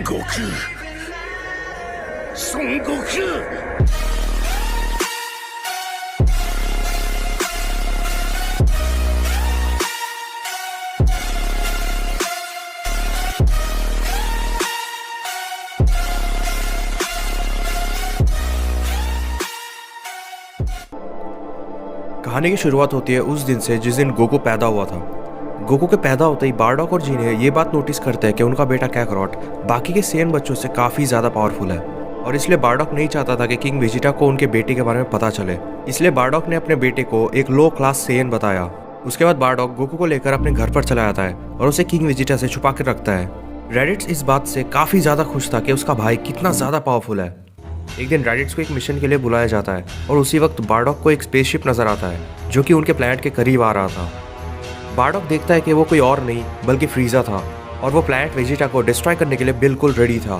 悟空孫悟空कहानी की शुरुआत होती है उस दिन से जिस दिन गोकू पैदा हुआ था। गोकू के पैदा होते ही बारडॉक और जीने ये बात नोटिस करते हैं कि उनका बेटा कैकरॉट बाकी के सेन बच्चों से काफ़ी ज़्यादा पावरफुल है और इसलिए बारडॉक नहीं चाहता था कि किंग वेजिटा को उनके बेटे के बारे में पता चले। इसलिए बारडॉक ने अपने बेटे को एक लो क्लास सेन बताया। उसके बाद बारडॉक गोकू को लेकर अपने घर पर चला जाता है और उसे किंग वेजिटा से छुपा कर रखता है। रेडिट्स इस बात से काफ़ी ज़्यादा खुश था कि उसका भाई कितना ज़्यादा पावरफुल है। एक दिन रेडिट्स को एक मिशन के लिए बुलाया जाता है और उसी वक्त बारडॉक को एक स्पेसशिप नजर आता है जो कि उनके प्लैनेट के करीब आ रहा था। बारडॉक देखता है कि वो कोई और नहीं बल्कि फ्रीजा था और वो प्लैनेट वेजिटा को डिस्ट्रॉय करने के लिए बिल्कुल रेडी था।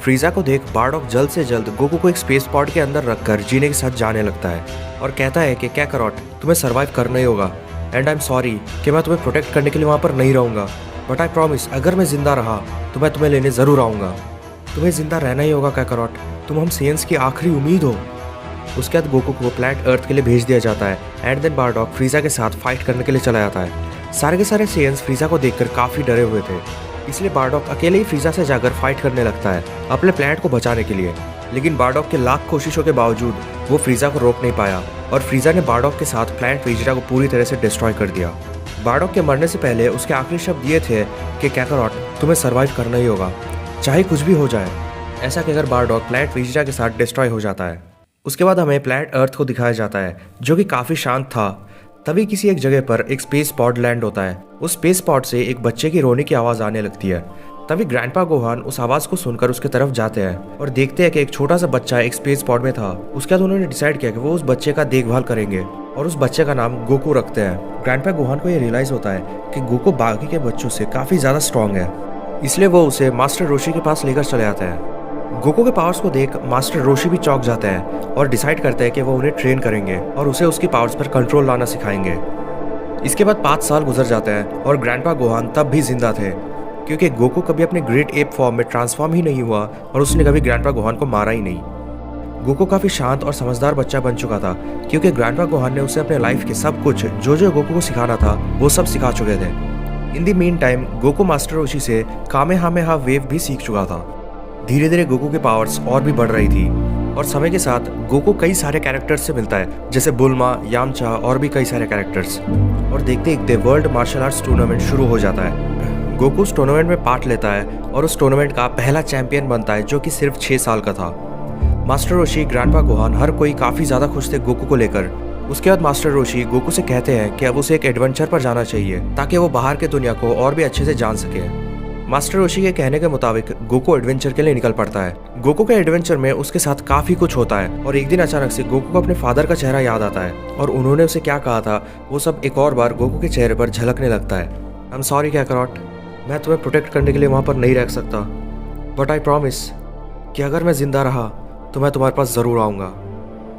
फ्रीजा को देख बारडॉक जल्द से जल्द गोकू को एक स्पेस पॉड के अंदर रखकर जीने के साथ जाने लगता है और कहता है कि कैकरॉट तुम्हें सर्वाइव करना ही होगा एंड आई एम सॉरी कि मैं तुम्हें प्रोटेक्ट करने के लिए वहाँ पर नहीं रहूँगा, बट आई प्रॉमिस अगर मैं जिंदा रहा तो मैं तुम्हें लेने ज़रूर आऊँगा। तुम्हें जिंदा रहना ही होगा कैकरॉट, तुम हम सेंस की आखिरी उम्मीद हो। उसके बाद गोकू को प्लैनेट अर्थ के लिए भेज दिया जाता है एंड देन बारडॉक फ्रीजा के साथ फाइट करने के लिए चला जाता है। सारे के सारे सेंस फ्रीजा को देखकर काफ़ी डरे हुए थे, इसलिए बारडॉक अकेले ही फ्रीजा से जाकर फाइट करने लगता है अपने प्लैनेट को बचाने के लिए। लेकिन बारडॉक के लाख कोशिशों के बावजूद वो फ्रीजा को रोक नहीं पाया और फ्रीजा ने बारडॉक के साथ प्लैनेट वेजिटा को पूरी तरह से डिस्ट्रॉय कर दिया। बारडॉक के मरने से पहले उसके आखिरी शब्द ये थे कि कैकरॉट तुम्हें सर्वाइव करना ही होगा चाहे कुछ भी हो जाए। ऐसा कहकर बारडॉक प्लैनेट वेजिटा के साथ डिस्ट्रॉय हो जाता है। उसके बाद हमें प्लैनेट अर्थ को दिखाया जाता है जो कि काफ़ी शांत था। तभी किसी एक जगह पर एक स्पेस पॉड लैंड होता है। उस स्पेस पॉड से एक बच्चे की रोने की आवाज़ आने लगती है। तभी ग्रैंडपा गोहान उस आवाज़ को सुनकर उसके तरफ जाते हैं और देखते हैं कि एक छोटा सा बच्चा एक स्पेस पॉड में था। उसके बाद उन्होंने डिसाइड किया कि वो उस बच्चे का देखभाल करेंगे और उस बच्चे का नाम गोकू रखते हैं। ग्रैंडपा गोहान को ये रियलाइज़ होता है कि गोकू बाकी के बच्चों से काफ़ी ज़्यादा स्ट्रॉन्ग है, इसलिए वो उसे मास्टर रोशी के पास लेकर चले जाते हैं। गोकू के पावर्स को देख मास्टर रोशी भी चौंक जाते हैं और डिसाइड करते हैं कि वो उन्हें ट्रेन करेंगे और उसे उसकी पावर्स पर कंट्रोल लाना सिखाएंगे। इसके बाद 5 साल गुजर जाते हैं और ग्रैंडपा गोहान तब भी जिंदा थे क्योंकि गोकू कभी अपने ग्रेट एप फॉर्म में ट्रांसफॉर्म ही नहीं हुआ और उसने कभी ग्रैंडपा गोहान को मारा ही नहीं। गोकू काफ़ी शांत और समझदार बच्चा बन चुका था क्योंकि ग्रैंडपा गोहान ने उसे अपने लाइफ के सब कुछ जो गोकू को सिखाना था वो सब सिखा चुके थे। इन दी मीन टाइम गोकू मास्टर रोशी से कामेहामेहा वेव भी सीख चुका था। धीरे धीरे गोकू की पावर्स और भी बढ़ रही थी और समय के साथ गोकू कई सारे कैरेक्टर्स से मिलता है जैसे बुल्मा, यामचा और भी कई सारे कैरेक्टर्स। और देखते देखते वर्ल्ड मार्शल आर्ट्स टूर्नामेंट शुरू हो जाता है। गोकू उस टूर्नामेंट में पार्ट लेता है और उस टूर्नामेंट का पहला चैंपियन बनता है जो कि सिर्फ 6 साल का था। मास्टर रोशी, ग्रैंडपा गोहान हर कोई काफ़ी ज़्यादा खुश थे गोकू को लेकर। उसके बाद मास्टर रोशी गोकू से कहते हैं कि अब उसे एक एडवेंचर पर जाना चाहिए ताकि वो बाहर के दुनिया को और भी अच्छे से जान सके। मास्टर रोशी के कहने के मुताबिक गोकू एडवेंचर के लिए निकल पड़ता है। गोकू के एडवेंचर में उसके साथ काफ़ी कुछ होता है और एक दिन अचानक से गोकू को अपने फादर का चेहरा याद आता है और उन्होंने उसे क्या कहा था वो सब एक और बार गोकू के चेहरे पर झलकने लगता है। आई एम सॉरी कैकरॉट, मैं तुम्हें प्रोटेक्ट करने के लिए वहाँ पर नहीं रह सकता, बट आई प्रॉमिस कि अगर मैं जिंदा रहा तो मैं तुम्हारे पास ज़रूर आऊँगा।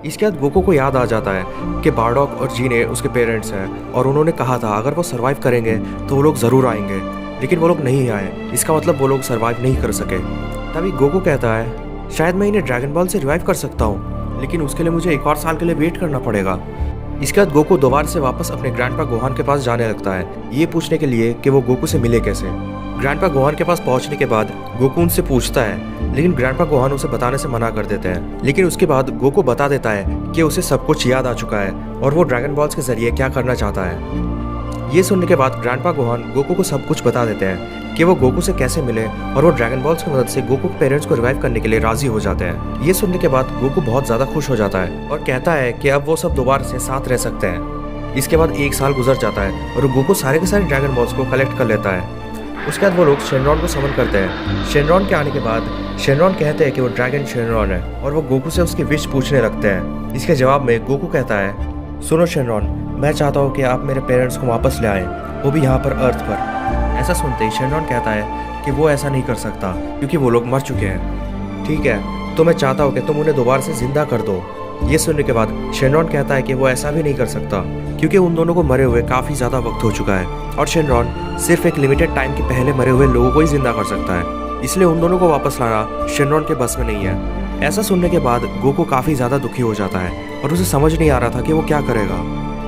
इसके बाद गोकू को याद आ जाता है कि बारडॉक और जीने उसके पेरेंट्स हैं और उन्होंने कहा था अगर वो सर्वाइव करेंगे तो वो लोग ज़रूर आएंगे, लेकिन वो लोग नहीं आए। इसका मतलब वो लोग सर्वाइव नहीं कर सके। तभी गोकू कहता है शायद मैं इन्हें ड्रैगन बॉल से रिवाइव कर सकता हूँ, लेकिन उसके लिए मुझे एक और साल के लिए वेट करना पड़ेगा। इसके बाद गोकू दोबारा से वापस अपने ग्रैंडपा गोहान के पास जाने लगता है ये पूछने के लिए कि वो गोकू से मिले कैसे। ग्रैंडपा गोहान के पास पहुंचने के बाद गोकू उनसे पूछता है, लेकिन ग्रैंडपा गोहान उसे बताने से मना कर देते हैं। लेकिन उसके बाद गोकू बता देता है कि उसे सब कुछ याद आ चुका है और वो ड्रैगन बॉल्स के जरिए क्या करना चाहता है। ये सुनने के बाद ग्रैंडपा गोहान गोकू को सब कुछ बता देते हैं कि वो गोकू से कैसे मिले और वो ड्रैगन बॉल्स की मदद से गोकू के पेरेंट्स को रिवाइव करने के लिए राजी हो जाते हैं। ये सुनने के बाद गोकू बहुत ज़्यादा खुश हो जाता है और कहता है कि अब वो सब दोबारा से साथ रह सकते हैं। इसके बाद 1 साल गुजर जाता है और गोकू सारे के सारे ड्रैगन बॉल्स को कलेक्ट कर लेता है। उसके बाद वो लोग शेनरॉन को समन करते हैं। शेनरॉन के आने के बाद शेनरॉन कहते हैं कि वो ड्रैगन शेनरॉन है और वो गोकू से उसकी विश पूछने लगते हैं। इसके जवाब में गोकू कहता है सुनो शेनरॉन, मैं चाहता हूँ कि आप मेरे पेरेंट्स को वापस ले आएँ, वो भी यहाँ पर अर्थ पर। ऐसा सुनते ही शेनरॉन कहता है कि वो ऐसा नहीं कर सकता क्योंकि वो लोग मर चुके हैं। ठीक है, तो मैं चाहता हूँ कि तुम उन्हें दोबारा से जिंदा कर दो। ये सुनने के बाद शेनरॉन कहता है कि वो ऐसा भी नहीं कर सकता क्योंकि उन दोनों को मरे हुए काफ़ी ज़्यादा वक्त हो चुका है और शेनरॉन सिर्फ एक लिमिटेड टाइम के पहले मरे हुए लोगों को ही जिंदा कर सकता है। इसलिए उन दोनों को वापस लाना शेनरॉन के बस में नहीं है। ऐसा सुनने के बाद गोकू काफ़ी ज़्यादा दुखी हो जाता है और उसे समझ नहीं आ रहा था कि वो क्या करेगा।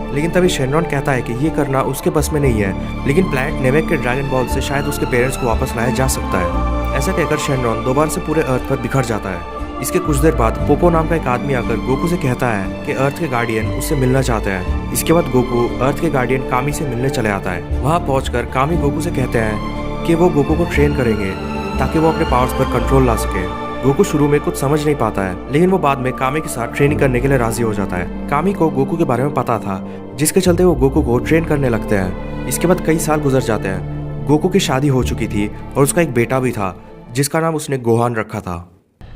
लेकिन तभी शेनरॉन कहता है कि ये करना उसके बस में नहीं है, लेकिन प्लैनेट नेवेक के ड्रैगन बॉल से शायद उसके पेरेंट्स को वापस लाया जा सकता है। ऐसा कहकर शेनरॉन दोबारा से पूरे अर्थ पर बिखर जाता है। इसके कुछ देर बाद पोपो नाम का एक आदमी आकर गोकू से कहता है कि अर्थ के गार्डियन उससे मिलना चाहते हैं। इसके बाद गोकू अर्थ के गार्डियन कामी से मिलने चले आता है। वहाँ पहुंचकर कामी गोकू से कहते हैं कि वो गोकू को ट्रेन करेंगे ताकि वो अपने पावर्स पर कंट्रोल ला सके। गोकू शुरू में कुछ समझ नहीं पाता है, लेकिन वो बाद में कामी के साथ ट्रेनिंग करने के लिए राजी हो जाता है। कामी को गोकू के बारे में पता था, जिसके चलते वो गोकू को ट्रेन करने लगते हैं। इसके बाद कई साल गुजर जाते हैं। गोकू की शादी हो चुकी थी और उसका एक बेटा भी था, जिसका नाम उसने गोहान रखा था।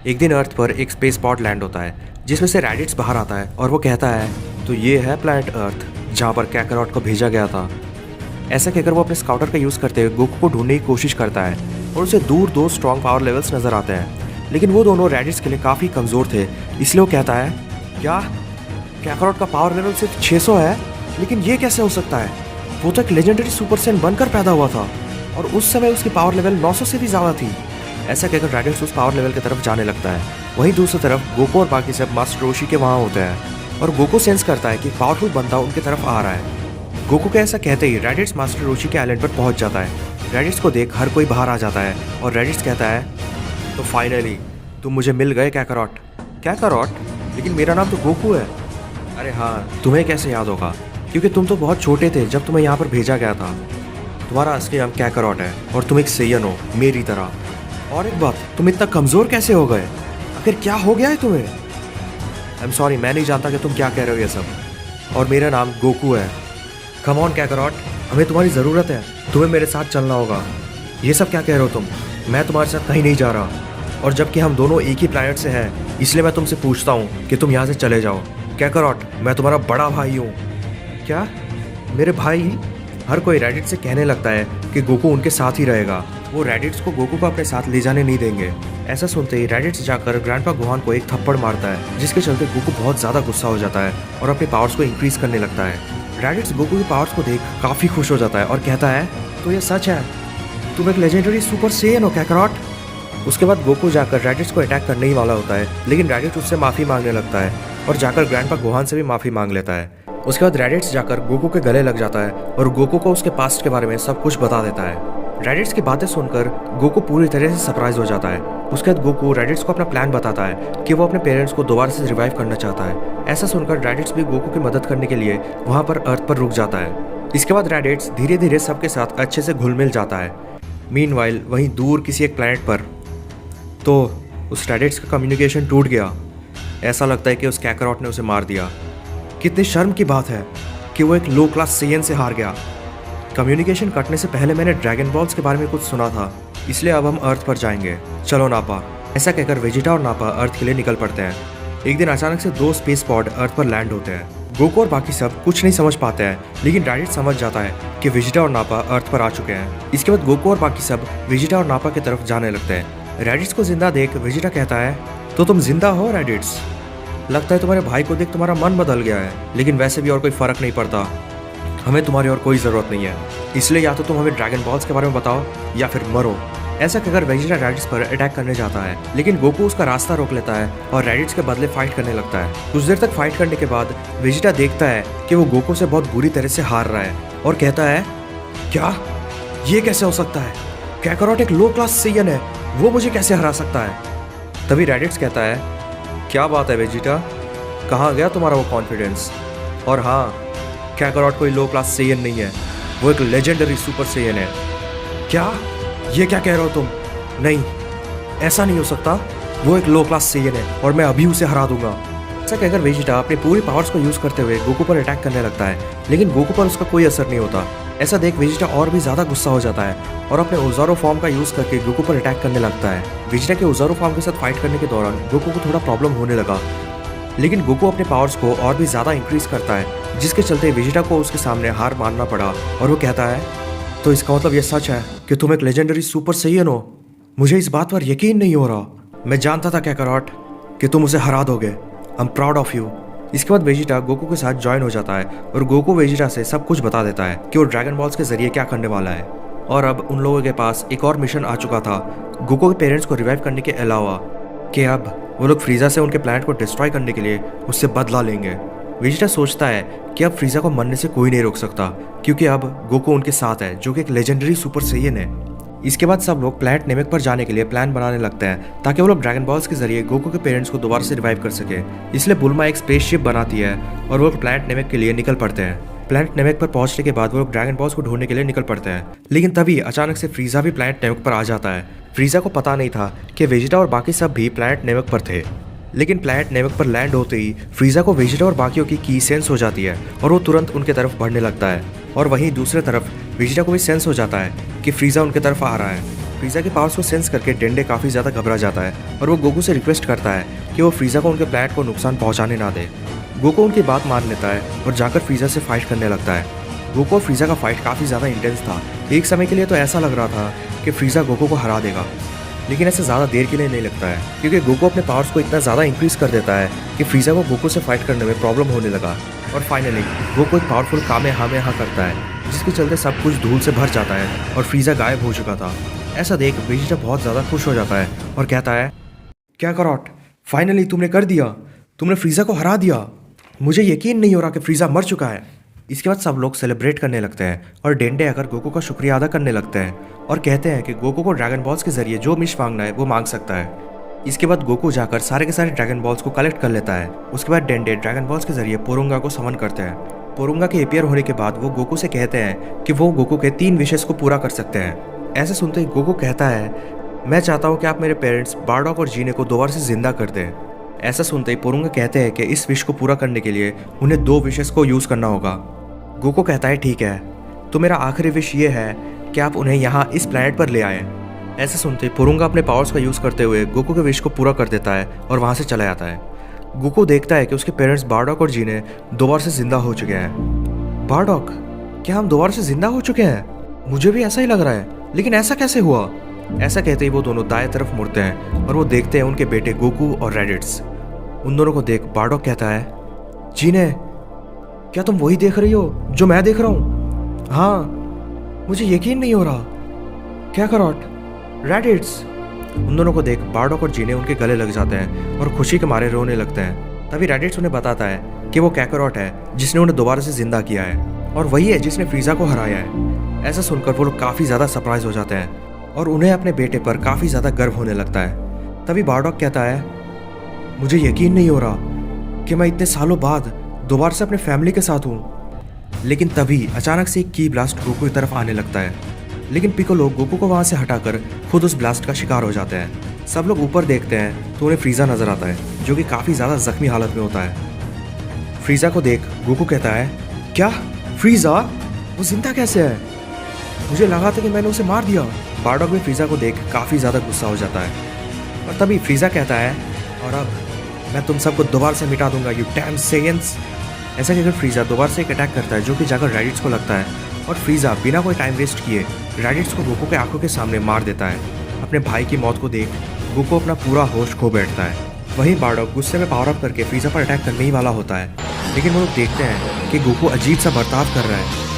एक दिन अर्थ पर एक स्पेस पॉड लैंड होता है, जिसमें से रैडिट्स बाहर आता है और वो कहता है, तो ये है प्लैनेट अर्थ, जहाँ पर कैकरॉट को भेजा गया था। ऐसा कहकर वो अपने स्काउटर का यूज़ करते हुए गोकू को ढूंढने की कोशिश करता है और उसे दूर दो स्ट्रॉन्ग पावर लेवल्स नजर आते हैं, लेकिन वो दोनों रैडिट्स के लिए काफ़ी कमज़ोर थे। इसलिए वो कहता है, क्या कैकरॉट का पावर लेवल सिर्फ 600 है? लेकिन ये कैसे हो सकता है? वो तो एक लेजेंडरी सुपर सैन बनकर पैदा हुआ था और उस समय उसकी पावर लेवल 900 से भी ज़्यादा थी। ऐसा कहकर रैडिट्स उस पावर लेवल की तरफ जाने लगता है। वहीं दूसरी तरफ गोकू और बाकी सब मास्टर रोशी के वहाँ होते हैं और गोकू सेंस करता है कि पावरफुल बंदा उनकी तरफ आ रहा है। गोकू के ऐसा कहते ही रैडिट्स मास्टर रोशी के आइलैंड पर पहुंच जाता है। रैडिट्स को देख हर कोई बाहर आ जाता है और रैडिट्स कहता है, तो फाइनली तुम मुझे मिल गए कैकरॉट। कैकरॉट? लेकिन मेरा नाम तो गोकू है। अरे हाँ, तुम्हें कैसे याद होगा, क्योंकि तुम तो बहुत छोटे थे जब तुम्हें यहाँ पर भेजा गया था। तुम्हारा असली नाम कैकरॉट है और तुम एक सेयन हो मेरी तरह। और एक बात, तुम इतना कमज़ोर कैसे हो गए? आखिर क्या हो गया है तुम्हें? आई एम सॉरी, मैं नहीं जानता कि तुम क्या कह रहे हो ये सब। और मेरा नाम गोकू है। कम ऑन कैकरॉट, हमें तुम्हारी ज़रूरत है, तुम्हें मेरे साथ चलना होगा। ये सब क्या कह रहे हो तुम? मैं तुम्हारे साथ कहीं नहीं जा रहा, और जबकि हम दोनों एक ही प्लैनेट से हैं, इसलिए मैं तुमसे पूछता हूँ कि तुम यहाँ से चले जाओ। कैकरॉट, मैं तुम्हारा बड़ा भाई हूँ। क्या? मेरे भाई? हर कोई रैडिट से कहने लगता है कि गोकू उनके साथ ही रहेगा। वो रैडिट्स को गोकू को अपने साथ ले जाने नहीं देंगे। ऐसा सुनते ही रैडिट्स जाकर ग्रैंडपा गोहान को एक थप्पड़ मारता है, जिसके चलते गोकू बहुत ज़्यादा गुस्सा हो जाता है और अपने पावर्स को इंक्रीज करने लगता है। रैडिट्स गोकू की पावर्स को देख काफ़ी खुश हो जाता है और कहता है, तो ये सच है, तुम एक लेजेंडरी सुपर सेयन हो कैकरॉट। उसके बाद गोकू जाकर रैडिट्स को अटैक करने ही वाला होता है, लेकिन रैडिट्स उससे माफ़ी मांगने लगता है और जाकर ग्रैंडपा गोहान से भी माफ़ी मांग लेता है। उसके बाद रैडिट्स जाकर गोकू के गले लग जाता है और गोकू को उसके पास्ट के बारे में सब कुछ बता देता है। रैडिट्स की बातें सुनकर गोकू पूरी तरह से सरप्राइज हो जाता है। उसके बाद गोकू रैडिट्स को अपना प्लान बताता है कि वो अपने पेरेंट्स को दोबारा से रिवाइव करना चाहता है। ऐसा सुनकर रैडिट्स भी गोकू की मदद करने के लिए वहाँ पर अर्थ पर रुक जाता है। इसके बाद रैडिट्स धीरे धीरे सबके साथ अच्छे से घुल मिल जाता है। मीनवाइल वहीं दूर किसी एक प्लैनेट पर तो उस रैडिट्स का कम्युनिकेशन टूट गया। ऐसा लगता है कि उस कैकरॉट ने उसे मार दिया। कितनी शर्म की बात है कि वो एक लो क्लास सेयन से हार गया। कम्युनिकेशन कटने से पहले मैंने ड्रैगन बॉल्स के बारे में कुछ सुना था, इसलिए अब हम अर्थ पर जाएंगे। चलो नापा। ऐसा कहकर वेजिटा और नापा अर्थ के लिए निकल पड़ते हैं। एक दिन अचानक से दो स्पेस पॉड अर्थ पर लैंड होते हैं। गोकू और बाकी सब कुछ नहीं समझ पाते हैं, लेकिन रैडिट्स समझ जाता है कि वेजिटा और नापा अर्थ पर आ चुके हैं। इसके बाद गोकू और बाकी सब वेजिटा और नापा की तरफ जाने लगते हैं। रैडिट्स को जिंदा देख वेजिटा कहता है, तो तुम जिंदा हो रैडिट्स? लगता है तुम्हारे भाई को देख तुम्हारा मन बदल गया है, लेकिन वैसे भी और कोई फर्क नहीं पड़ता। हमें तुम्हारी और कोई ज़रूरत नहीं है, इसलिए या तो तुम हमें ड्रैगन बॉल्स के बारे में बताओ या फिर मरो। ऐसा कहकर वेजिटा रैडिट्स पर अटैक करने जाता है, लेकिन गोकू उसका रास्ता रोक लेता है और रैडिट्स के बदले फाइट करने लगता है। कुछ देर तक फाइट करने के बाद वेजिटा देखता है कि वो गोकू से बहुत बुरी तरह से हार रहा है और कहता है, क्या ये कैसे हो सकता है? कैकरॉट एक लो क्लास सेयन है, वो मुझे कैसे हरा सकता है? तभी रैडिट्स कहता है, क्या बात है वेजिटा, कहाँ गया तुम्हारा वो कॉन्फिडेंस? और हाँ, कैकरॉट कोई लो क्लास सेयन नहीं है, वो एक लेजेंडरी सुपर सेयन है। क्या? ये क्या कह रहे हो तुम? नहीं, ऐसा नहीं हो सकता। वो एक लो क्लास सेयन है और मैं अभी उसे हरा दूंगा। ऐसा कहकर वेजिटा अपनी पूरी पावर्स को यूज करते हुए गोकू पर अटैक करने लगता है, लेकिन गोकू पर उसका कोई असर नहीं होता। ऐसा देख वेजिटा और भी ज्यादा गुस्सा हो जाता है और अपने ओजारो फॉर्म का यूज करके गोकू पर अटैक करने लगता है। वेजिटा के ओजारो फॉर्म के साथ फाइट करने के दौरान गोकू को थोड़ा प्रॉब्लम होने लगा, लेकिन गोकू अपने पावर्स को और भी ज्यादा इंक्रीज करता है, जिसके चलते वेजिटा को उसके सामने हार मानना पड़ा और वो कहता है, तो इसका मतलब ये सच है कि तुम एक लेजेंडरी सुपर सेयन हो? मुझे इस बात पर यकीन नहीं हो रहा। मैं जानता था कैकरॉट कि तुम उसे हरा दोगे। I am proud of you. इसके बाद वेजिटा गोकू के साथ ज्वाइन हो जाता है और गोकू वेजिटा से सब कुछ बता देता है कि वो ड्रैगन बॉल्स के जरिए क्या करने वाला है। और अब उन लोगों के पास एक और मिशन आ चुका था गोकू के पेरेंट्स को रिवाइव करने के अलावा, कि अब वो लोग फ्रीज़ा से उनके प्लानेट को डिस्ट्रॉय करने के लिए उससे बदला लेंगे। वेजिटा सोचता है कि अब फ्रीज़ा को मरने से कोई नहीं रोक सकता, क्योंकि अब गोकू उनके साथ है, जो कि एक लेजेंडरी सुपर सैयन है। इसके बाद सब लोग प्लैनेट नेमेक पर जाने के लिए प्लान बनाने लगते हैं, ताकि वो लोग ड्रैगन बॉल्स के जरिए गोकू के पेरेंट्स को दोबारा से रिवाइव कर सके। इसलिए बुल्मा एक स्पेसशिप बनाती है और वो लोग प्लैनेट नेमेक के लिए निकल पड़ते हैं। प्लैनेट नेमेक पर पहुंचने के बाद वो लोग ड्रैगन बॉल्स को ढूंढने के लिए निकल पड़ते हैं, लेकिन तभी अचानक से फ्रीज़ा भी प्लैनेट नेमेक पर आ जाता है। फ्रीज़ा को पता नहीं था कि वेजिटा और बाकी सब भी प्लैनेट नेमेक पर थे, लेकिन प्लैनेट नेमेक पर लैंड होते ही फ्रीज़ा को वेजिटा और बाकियों की सेंस हो जाती है और वो तुरंत उनके तरफ बढ़ने लगता है। और वहीं दूसरी तरफ वेजिटा को भी सेंस हो जाता है कि फ्रीज़ा उनके तरफ आ रहा है। फ्रीज़ा के पावर्स को सेंस करके डेंडे काफ़ी ज़्यादा घबरा जाता है और वो गोकू से रिक्वेस्ट करता है कि वो फ्रीज़ा को उनके प्लैनेट को नुकसान पहुंचाने ना दे। गोकू उनकी बात मान लेता है और जाकर फ्रीज़ा से फाइट करने लगता है। गोकू और फ्रीज़ा का फाइट काफ़ी ज़्यादा इंटेंस था। एक समय के लिए तो ऐसा लग रहा था कि फ्रीज़ा गोकू को हरा देगा, लेकिन ऐसे ज़्यादा देर के लिए नहीं लगता है, क्योंकि गोकू अपने पावर्स को इतना ज़्यादा इंक्रीज़ कर देता है कि फ्रीज़ा को गोकू से फाइट करने में प्रॉब्लम होने लगा। और फाइनली गोकू एक पावरफुल कामेहामेहा करता है, जिसके चलते सब कुछ धूल से भर जाता है और फ्रीज़ा गायब हो चुका था। ऐसा देख वेजिटा बहुत ज़्यादा खुश हो जाता है और कहता है, क्या करॉट, फाइनली तुमने कर दिया, तुमने फ्रीज़ा को हरा दिया। मुझे यकीन नहीं हो रहा कि फ्रीज़ा मर चुका है। इसके बाद सब लोग सेलिब्रेट करने लगते हैं और डेंडे आकर गोकू का शुक्रिया अदा करने लगते हैं और कहते हैं कि गोकू को ड्रैगन बॉल्स के जरिए जो विश मांगना है वो मांग सकता है। इसके बाद गोकू जाकर सारे के सारे ड्रैगन बॉल्स को कलेक्ट कर लेता है। उसके बाद डेंडे ड्रैगन बॉल्स के जरिए पोरुंगा को समन करते हैं। पोरुंगा के अपीयर होने के बाद वो गोकू से कहते हैं कि वो गोकू के 3 विशेष को पूरा कर सकते हैं। ऐसा सुनते ही गोकू कहता है, मैं चाहता हूँ कि आप मेरे पेरेंट्स बारडॉक और जीने को दोबारा से जिंदा कर दें। ऐसा सुनते ही पोरुंगा कहते हैं कि इस विश को पूरा करने के लिए उन्हें 2 विशेष को यूज़ करना होगा। गोकू कहता है, ठीक है, तो मेरा आखिरी विश ये है कि आप उन्हें यहाँ इस प्लैनेट पर ले आए। ऐसा सुनते ही पोरुंगा अपने पावर्स का यूज़ करते हुए गोकू के विश को पूरा कर देता है और वहाँ से चला जाता है। गोकू देखता है कि उसके पेरेंट्स बारडॉक और जीने दोबारा से जिंदा हो चुके हैं। बारडॉक, क्या हम दोबारा से जिंदा हो चुके हैं? मुझे भी ऐसा ही लग रहा है, लेकिन ऐसा कैसे हुआ? ऐसा कहते ही वो दोनों दाएं तरफ मुड़ते हैं और वो देखते हैं उनके बेटे गोकू और रेडिट्स। उन दोनों को देख बारडॉक कहता है, जीने, क्या तुम वही देख रही हो जो मैं देख रहा हूँ? हाँ, मुझे यकीन नहीं हो रहा। क्या करॉट, रेडिट्स। उन दोनों को देख बारडॉक और जीने उनके गले लग जाते हैं और खुशी के मारे रोने लगते हैं। तभी रेडिट्स उन्हें बताता है कि वो कैकरॉट है जिसने उन्हें दोबारा से जिंदा किया है और वही है जिसने फ्रीज़ा को हराया है। ऐसा सुनकर वो लोग काफ़ी ज़्यादा सरप्राइज हो जाते हैं और उन्हें अपने बेटे पर काफ़ी ज़्यादा गर्व होने लगता है। तभी बारडॉक कहता है, मुझे यकीन नहीं हो रहा कि मैं इतने सालों बाद दोबारा से अपने फैमिली के साथ हूँ। लेकिन तभी अचानक से एक की ब्लास्ट गोकू की तरफ आने लगता है, लेकिन पिकोलो गोकू को वहाँ से हटाकर खुद उस ब्लास्ट का शिकार हो जाते हैं। सब लोग ऊपर देखते हैं तो उन्हें फ्रीज़ा नजर आता है, जो कि काफ़ी ज़्यादा जख्मी हालत में होता है। फ्रीज़ा को देख गोकू कहता है, क्या फ्रीज़ा, वो जिंदा कैसे है? मुझे लगा था कि मैंने उसे मार दिया। बारडॉक भी फ्रीज़ा को देख काफ़ी ज़्यादा गुस्सा हो जाता है और तभी फ्रीज़ा कहता है, और अब मैं तुम सबको दोबारा से मिटा दूंगा, यू डैम सेयंस। ऐसा कहकर फ्रीज़ा दोबारा से एक अटैक करता है, जो कि जाकर रेडिट्स को लगता है और फ्रीज़ा बिना कोई टाइम वेस्ट किए रेडिट्स को गोकू के आंखों के सामने मार देता है। अपने भाई की मौत को देख गोकू अपना पूरा होश खो बैठता है। वहीं बारडॉक गुस्से में पावर अप करके फ्रीज़ा पर अटैक करने ही वाला होता है, लेकिन वो लोग देखते हैं कि गोकू अजीब सा बर्ताव कर रहा है